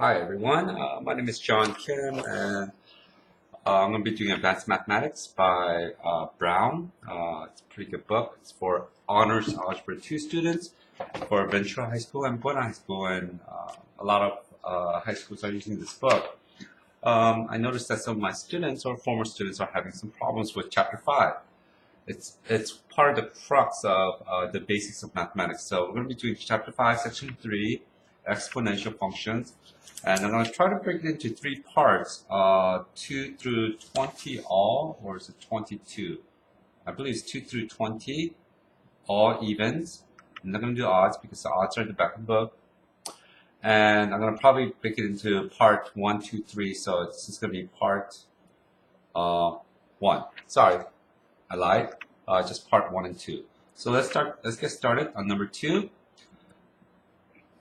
Hi everyone, my name is John Kim, and I'm going to be doing Advanced Mathematics by Brown. It's a pretty good book. It's for Honors Algebra 2 students for Ventura High School and Buena High School, and a lot of high schools are using this book. I noticed that some of my students or former students are having some problems with Chapter 5. It's part of the crux of the basics of mathematics. So we're going to be doing Chapter 5, Section 3, Exponential Functions. And I'm going to try to break it into three parts, 2 through 20 all, or is it 22? I believe it's 2 through 20, all evens. I'm not going to do odds because the odds are in the back of the book. And I'm going to probably break it into part 1, 2, 3, so this is going to be part 1. Sorry, I lied. Just part 1 and 2. So let's get started on number 2.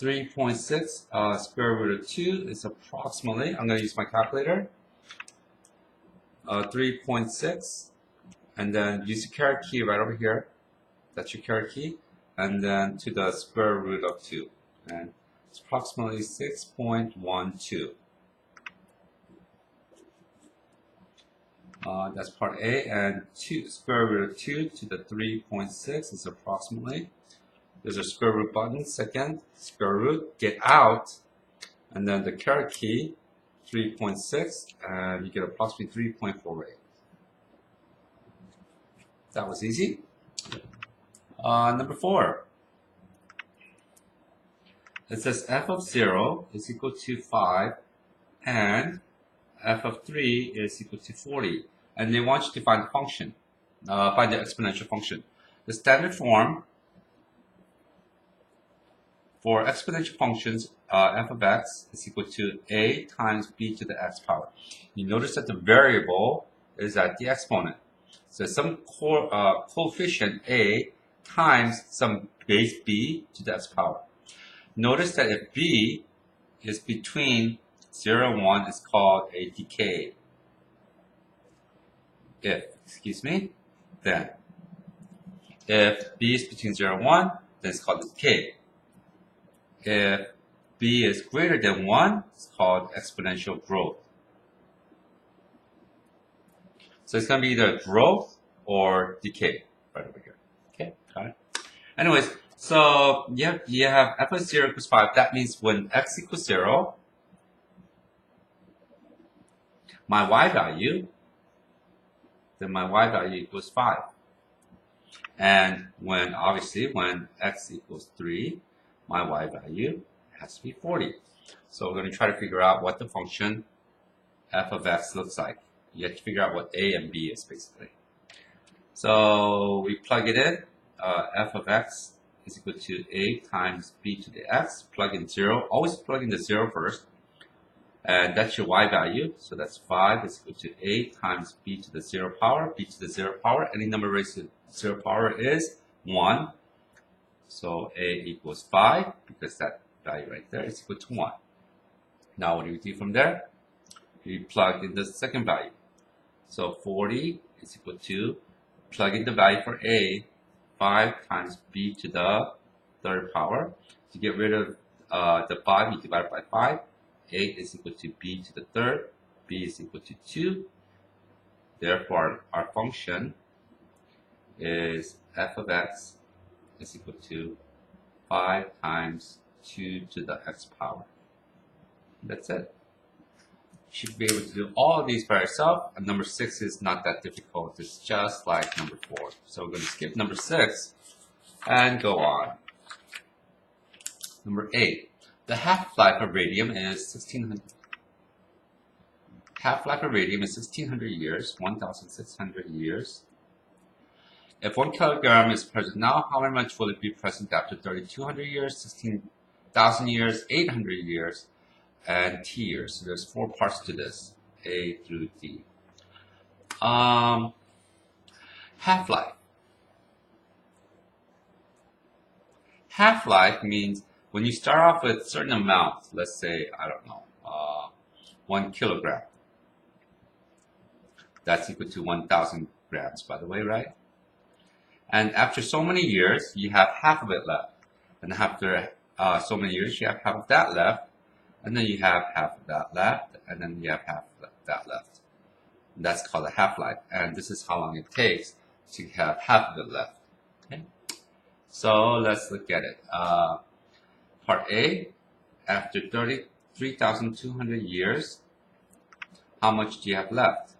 3.6 square root of 2 is approximately, I'm going to use my calculator, 3.6, and then use the caret key right over here. That's your caret key. And then to the square root of 2. And it's approximately 6.12. That's part A. And square root of 2 to the 3.6 is approximately, there's a square root button, second, square root, get out, and then the caret key, 3.6, and you get approximately 3.48. That was easy. Number 4. It says f of 0 is equal to 5, and f of 3 is equal to 40. And they want you to find the function, find the exponential function. The standard form for exponential functions, f of x is equal to a times b to the x power. You notice that the variable is at the exponent. So some coefficient a times some base b to the x power. Notice that if b is between 0 and 1, it's called a decay. Then if b is between 0 and 1, then it's called a decay. If b is greater than 1, it's called exponential growth. So it's going to be either growth or decay right over here. Okay, got it? Anyways, so you have f of 0 equals 5. That means when x equals 0, my y value equals 5. And obviously when x equals 3, my y value has to be 40. So we're going to try to figure out what the function f of x looks like. You have to figure out what a and b is basically. So we plug it in. F of x is equal to a times b to the x. Plug in 0. Always plug in the 0 first. And that's your y value. So that's 5 is equal to a times b to the 0 power. B to the 0 power. Any number raised to 0 power is 1. So a equals 5, because that value right there is equal to 1. Now what do we do from there? We plug in the second value. So 40 is equal to, plug in the value for a, 5 times b to the third power. To get rid of the 5, you divide it by 5. A is equal to b to the third. B is equal to 2. Therefore, our function is f of x is equal to 5 times 2 to the x power. That's it. You should be able to do all of these by yourself. And number 6 is not that difficult. It's just like number 4. So we're going to skip number 6 and go on. Number 8. The half-life of radium is 1600. Half-life of radium is 1600 years, 1600 years. If 1 kilogram is present now, how much will it be present after 3200 years, 16,000 years, 800 years, and t years? So there's 4 parts to this, A through D. Half-life. Half-life means when you start off with a certain amount, let's say, I don't know, 1 kilogram. That's equal to 1,000 grams, by the way, right? And after so many years, you have half of it left. And after so many years, you have half of that left. and then you have half of that left, and then you have half of that left. And that's called a half-life, and this is how long it takes to have half of it left. Okay? So let's look at it. Part A, after 33,200 years, how much do you have left?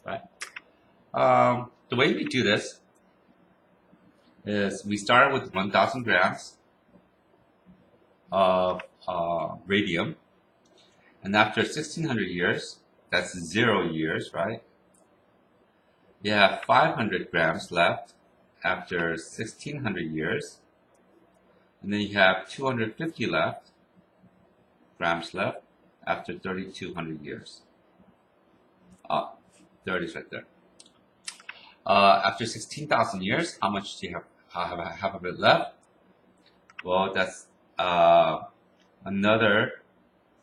Right? The way we do this is we start with 1,000 grams of radium, and after 1,600 years, that's 0 years, right? You have 500 grams left after 1,600 years, and then you have 250 grams left after 3,200 years. There it is right there. After 16,000 years, how much do you have half of it left? Well, that's another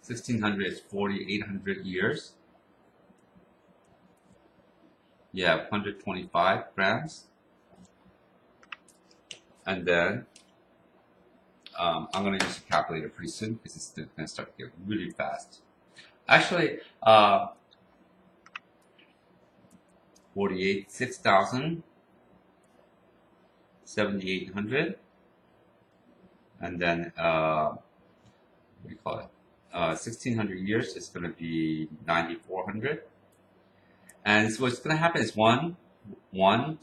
1,600 is 4,800 years. You have 125 grams. And then I'm going to use a calculator pretty soon because it's going to start to get really fast. Actually, 6,000, 7,800, and then what do you call it? 1,600 years is going to be 9,400. And so what's going to happen is 1,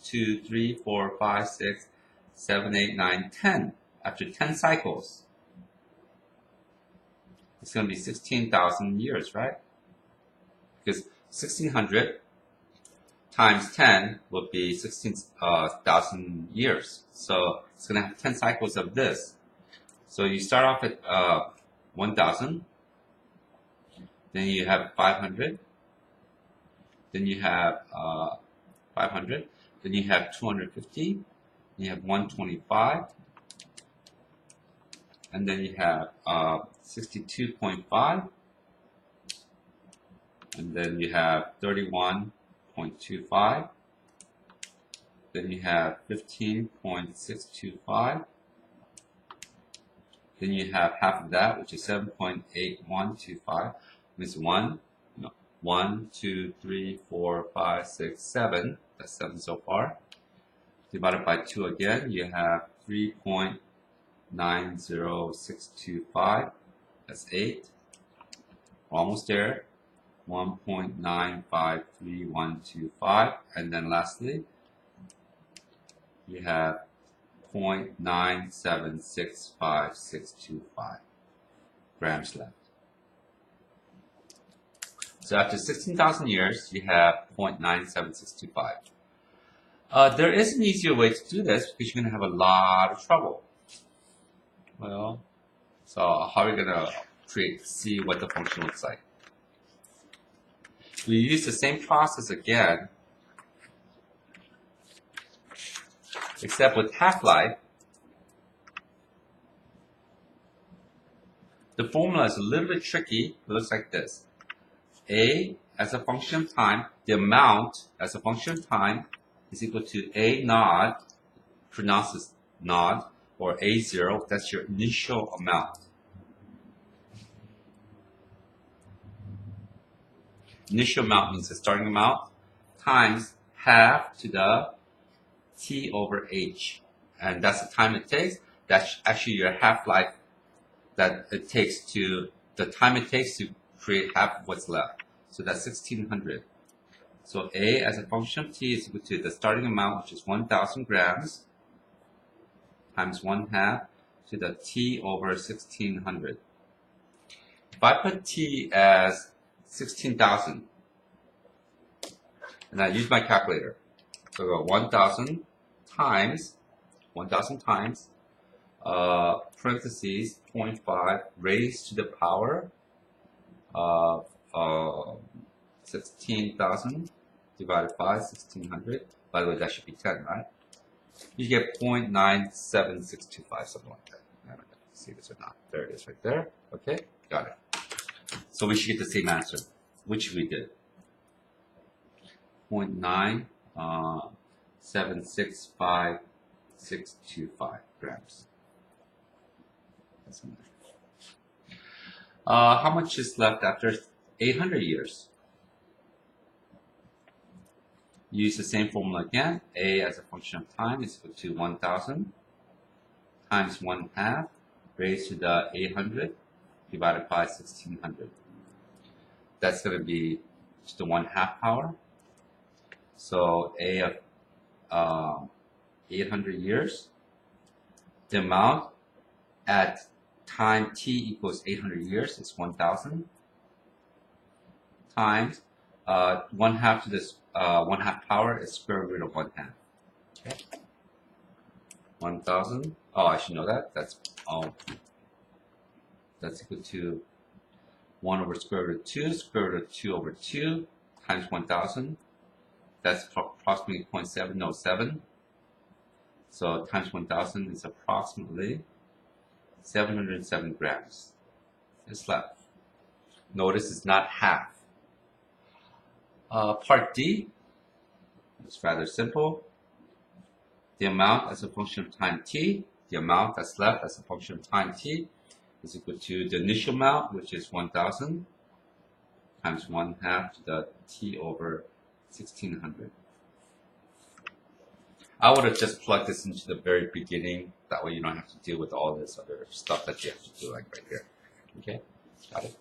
2, 3, 4, 5, 6, 7, 8, 9, 10. After 10 cycles, it's going to be 16,000 years, right? Because 1,600 times 10 will be 16,000 years. So it's going to have 10 cycles of this. So you start off at 1,000, then you have 500, then you have 500, then you have 250, then you have 125, and then you have 62.5, and then you have 31.25, then you have 15.625, then you have half of that, which is 7.8125, means 1, 2, 3, 4, 5, 6, 7, that's 7 so far, divided by 2 again, you have 3.90625, that's 8, we're almost there, 1.953125, and then lastly, you have 0.9765625 grams left. So after 16,000 years, you have 0.97625. There is an easier way to do this because you're going to have a lot of trouble. Well, so how are we going to see what the function looks like? We use the same process again, except with half-life, the formula is a little bit tricky. It looks like this. A as a function of time, the amount as a function of time is equal to A naught, pronounced as naught, or A0, that's your initial amount. Initial amount means the starting amount times half to the T over H. And that's the time it takes. That's actually your half-life that it takes to, the time it takes to create half of what's left. So that's 1,600. So A as a function of T is equal to the starting amount, which is 1,000 grams, times 1/2 to the T over 1,600. If I put T as 16,000, and I use my calculator, so I go 1,000 times, parentheses, 0.5 raised to the power of 16,000 divided by 1,600. By the way, that should be 10, right? You get 0.97625, something like that. I don't know if you see this or not. There it is right there. Okay, got it. So we should get the same answer, which we did. 0.9765625 grams. How much is left after 800 years? Use the same formula again. A as a function of time is equal to 1,000 times 1/2 raised to the 800 divided by 1,600. That's going to be just the 1/2 power. So A of 800 years, the amount at time t equals 800 years is 1,000 times 1/2 to this 1/2 power is square root of 1/2. Okay. 1,000. Oh, I should know that. That's equal to 1 over square root of 2, square root of 2 over 2 times 1,000. That's approximately 0.707. So times 1,000 is approximately 707 grams. It's left. Notice it's not half. Part D is rather simple. The amount as a function of time t, the amount that's left as a function of time t is equal to the initial amount, which is 1,000 times 1/2 to the t over 1,600. I would have just plugged this into the very beginning. That way you don't have to deal with all this other stuff that you have to do, like right here. Okay, got it.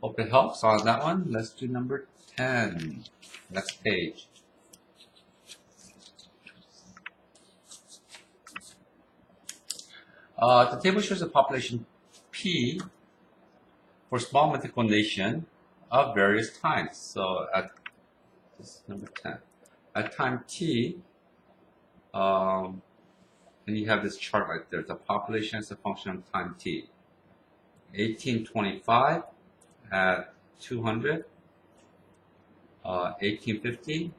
Hope it helps on that one. Let's do number 10. Next page. The table shows a population P for small mythical nation of various times. So at this is number 10. At time t, and you have this chart right there. The population is a function of time t. 1825 at 200. 1850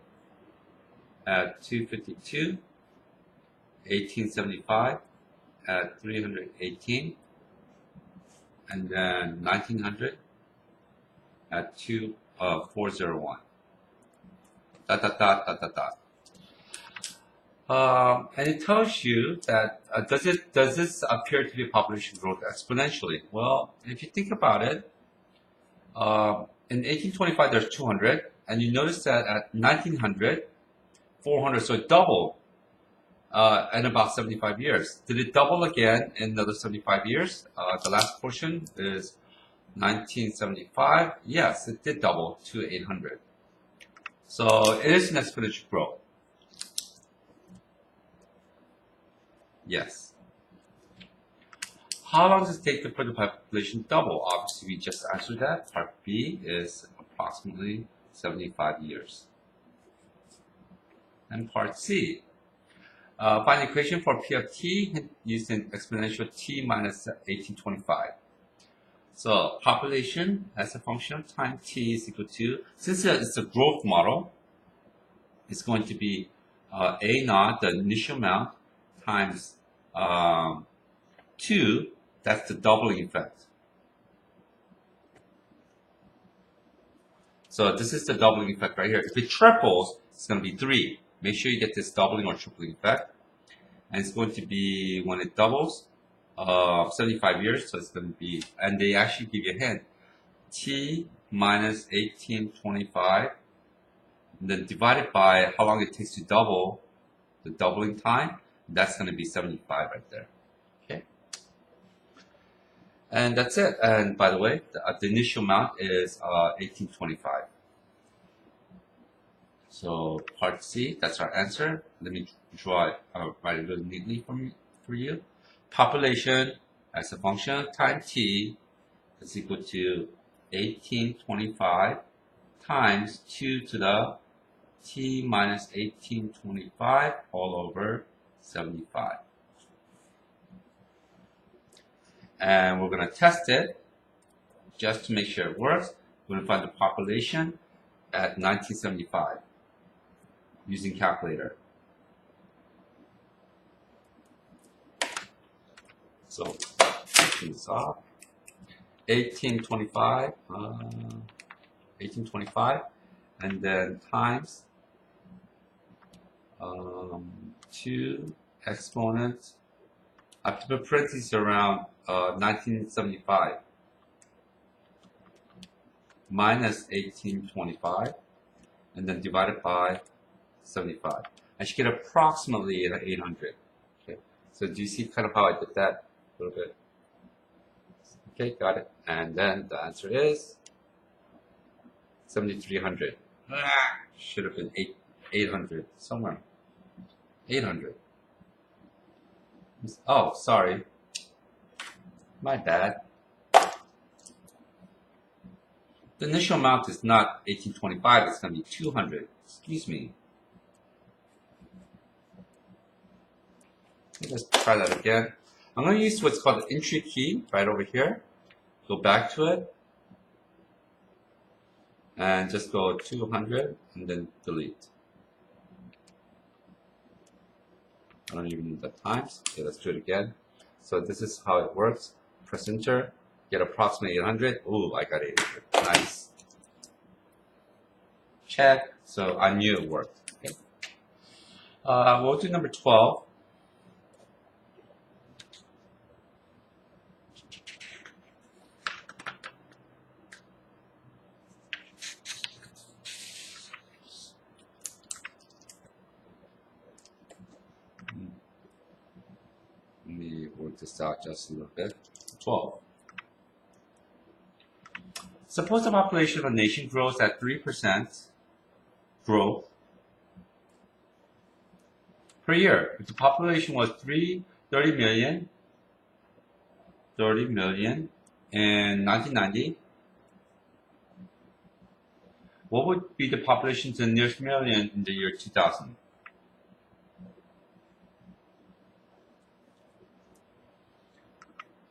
at 252. 1875 at 318, and then 1900 at 401. And it tells you that does this appear to be population growth exponentially? Well, if you think about it, in 1825 there's 200, and you notice that at 1900, 400, so it doubled. In about 75 years. Did it double again in another 75 years? The last portion is 1975. Yes, it did double to 800. So it is an exponential growth. Yes. How long does it take for the population double? Obviously, we just answered that. Part B is approximately 75 years. And part C. Find the equation for P of t using exponential t minus 1825. So population as a function of time t is equal to, since it's a growth model, it's going to be A naught, the initial amount, times 2, that's the doubling effect. So this is the doubling effect right here. If it triples, it's going to be 3. Make sure you get this doubling or tripling effect. And it's going to be, when it doubles, 75 years. So it's going to be, and they actually give you a hint, t minus 1825, and then divided by how long it takes to double, the doubling time, that's going to be 75 right there. Okay. And that's it. And by the way, the initial amount is 1825. So part C, that's our answer. Let me draw it, write it really neatly for you. Population as a function of time t is equal to 1825 times 2 to the t minus 1825 all over 75. And we're going to test it just to make sure it works. We're going to find the population at 1975. Using calculator. So, taking this off. 1825, and then times 2 exponent I have to put parentheses around 1975 minus 1825, and then divided by 75. I should get approximately 800. Okay, so do you see kind of how I did that a little bit? Okay, got it. And then the answer is 7,300. Should have been 800 somewhere. 800. Oh, sorry. My bad. The initial amount is not 1825, it's going to be 200. Excuse me. Let's try that again. I'm going to use what's called the entry key right over here. Go back to it. And just go 200 and then delete. I don't even need the times. Okay, let's do it again. So this is how it works. Press enter, get approximately 800. Ooh, I got 800. Nice. Check. So I knew it worked. Okay. We'll do number 12. Let me work this out just a little bit. 12. Suppose the population of a nation grows at 3% growth per year. If the population was 30 million in 1990, what would be the population to the nearest million in the year 2000?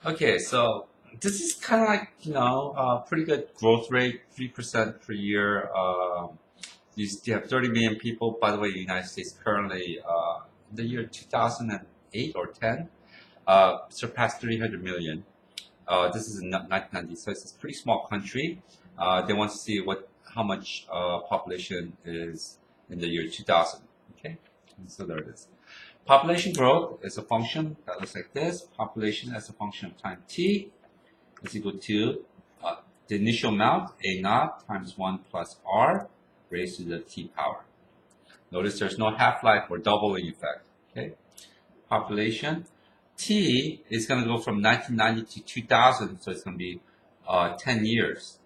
Okay, so this is kind of like, pretty good growth rate, 3% per year. You have 30 million people. By the way, the United States currently, in the year 2008 or 10, surpassed 300 million. This is in 1990, so it's a pretty small country. They want to see how much population is in the year 2000. Okay, so there it is. Population growth is a function that looks like this. Population as a function of time t is equal to the initial amount, A0 times 1 plus r raised to the t power. Notice there's no half-life or doubling effect. Okay, population t is going to go from 1990 to 2000, so it's going to be 10 years.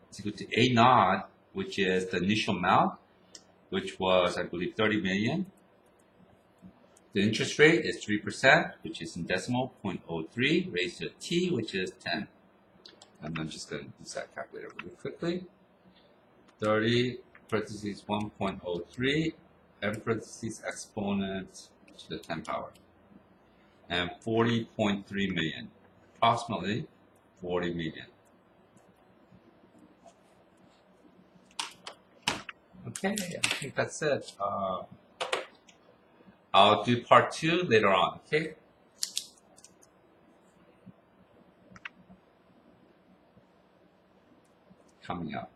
It's equal to A0, which is the initial amount, which was, I believe, 30 million. The interest rate is 3%, which is in decimal 0.03 raised to t, which is 10. And I'm just going to use that calculator really quickly. 30 parentheses 1.03 and parentheses exponent to the 10 power. And 40.3 million, approximately 40 million. Okay, I think that's it. I'll do part 2 later on, okay? Coming up.